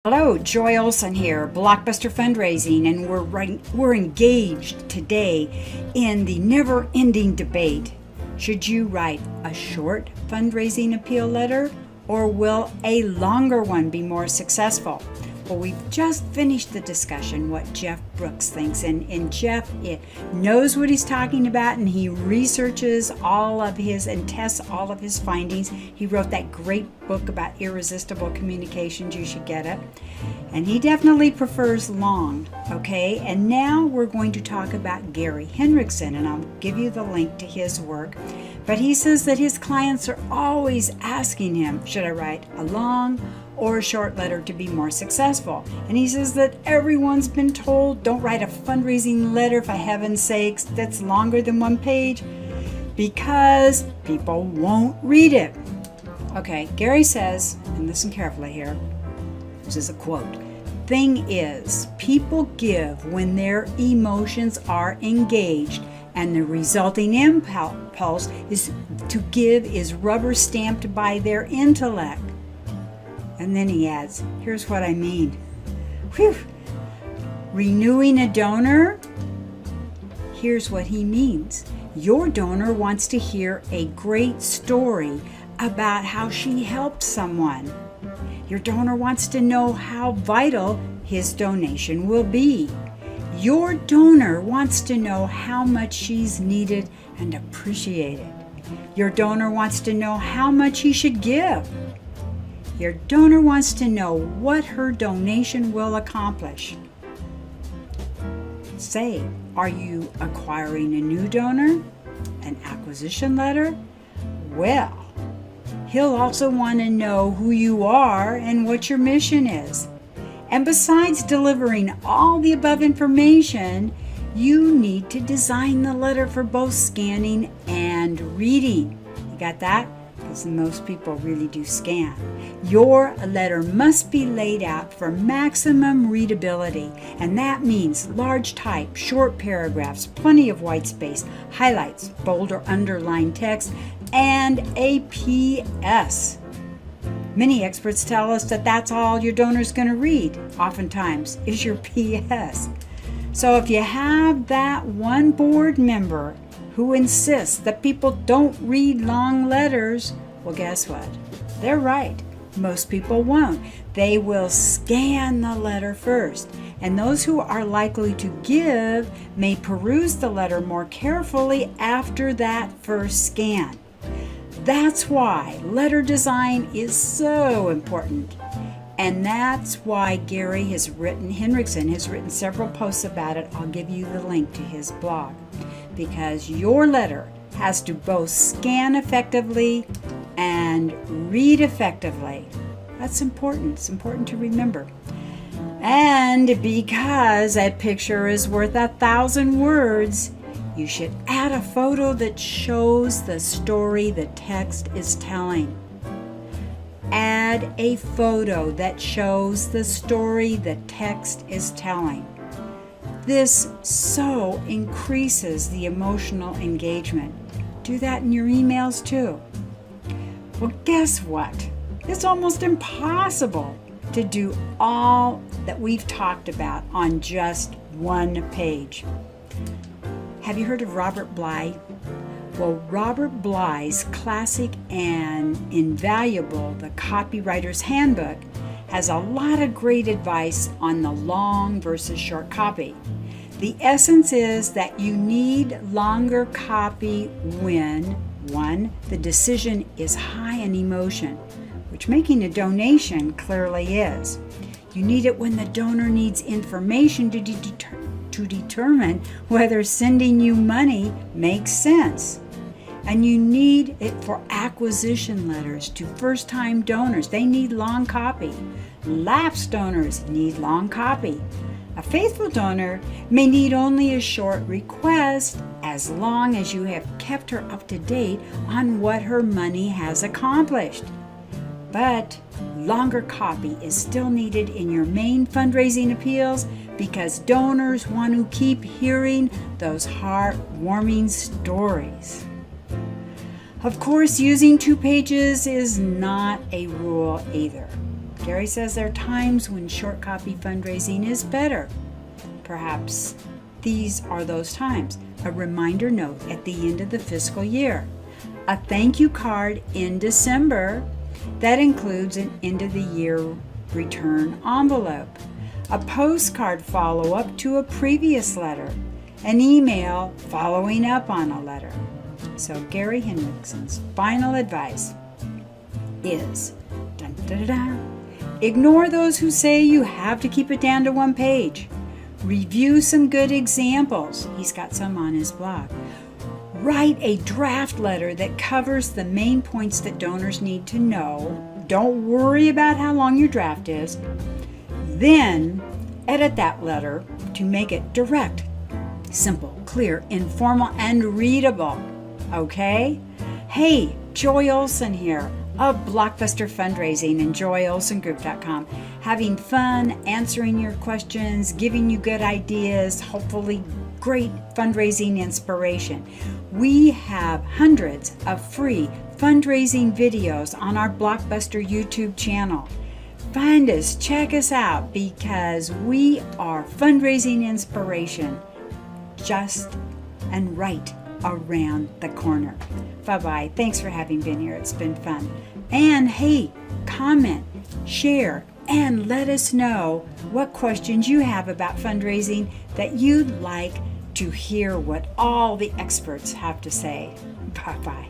Hello, Joy Olson here, Blockbuster Fundraising, and we're engaged today in the never-ending debate. Should you write a short fundraising appeal letter, or will a longer one be more successful? Well, we've just finished the discussion what Jeff Brooks thinks, and Jeff knows what he's talking about, and he researches all of his and tests all of his findings. He wrote that great book about irresistible communications. You should get it. And he definitely prefers long, okay? And now we're going to talk about Gary Henricksen, and I'll give you the link to his work. But he says that his clients are always asking him, should I write a long or a short letter to be more successful? And he says that everyone's been told, don't write a fundraising letter, for heaven's sakes, that's longer than one page, because people won't read it. Okay, Gary says, and listen carefully here, this is a quote, "Thing is, people give when their emotions are engaged, and the resulting impulse is to give is rubber stamped by their intellect." And then he adds, here's what I mean. Whew. Renewing a donor? Here's what he means. Your donor wants to hear a great story about how she helped someone. Your donor wants to know how vital his donation will be. Your donor wants to know how much she's needed and appreciated. Your donor wants to know how much he should give. Your donor wants to know what her donation will accomplish. Say, are you acquiring a new donor? An acquisition letter? Well, he'll also want to know who you are and what your mission is. And besides delivering all the above information, you need to design the letter for both scanning and reading. You got that? Because most people really do scan. Your letter must be laid out for maximum readability, and that means large type, short paragraphs, plenty of white space, highlights, bold or underlined text, and a PS. Many experts tell us that that's all your donor's going to read, oftentimes, is your PS. So if you have that one board member who insists that people don't read long letters, well, guess what? They're right. Most people won't. They will scan the letter first. And those who are likely to give may peruse the letter more carefully after that first scan. That's why letter design is so important. And that's why Henricksen has written several posts about it. I'll give you the link to his blog. Because your letter has to both scan effectively and read effectively. That's important. It's important to remember. And because a picture is worth 1,000 words, you should add a photo that shows the story the text is telling. Add a photo that shows the story the text is telling. This so increases the emotional engagement. Do that in your emails too. Well, guess what? It's almost impossible to do all that we've talked about on just one page. Have you heard of Robert Bly? Well, Robert Bly's classic and invaluable The Copywriter's Handbook has a lot of great advice on the long versus short copy. The essence is that you need longer copy when, one, the decision is high in emotion, which making a donation clearly is. You need it when the donor needs information to determine whether sending you money makes sense. And you need it for acquisition letters to first-time donors. They need long copy. Lapsed donors need long copy. A faithful donor may need only a short request as long as you have kept her up to date on what her money has accomplished. But longer copy is still needed in your main fundraising appeals because donors want to keep hearing those heartwarming stories. Of course, using 2 pages is not a rule either. Gary says there are times when short copy fundraising is better. Perhaps these are those times. A reminder note at the end of the fiscal year. A thank you card in December that includes an end of the year return envelope. A postcard follow-up to a previous letter. An email following up on a letter. So Gary Henricksen's final advice is, dun, dun, dun, dun, ignore those who say you have to keep it down to one page. Review some good examples. He's got some on his blog. Write a draft letter that covers the main points that donors need to know. Don't worry about how long your draft is. Then edit that letter to make it direct, simple, clear, informal, and readable. Okay? Hey, Joy Olson here of Blockbuster Fundraising and joyolsongroup.com. Having fun, answering your questions, giving you good ideas, hopefully great fundraising inspiration. We have hundreds of free fundraising videos on our Blockbuster YouTube channel. Find us, check us out, because we are fundraising inspiration just and right around the corner. Bye-bye. Thanks for having been here. It's been fun. And hey, comment, share, and let us know what questions you have about fundraising that you'd like to hear what all the experts have to say. Bye-bye.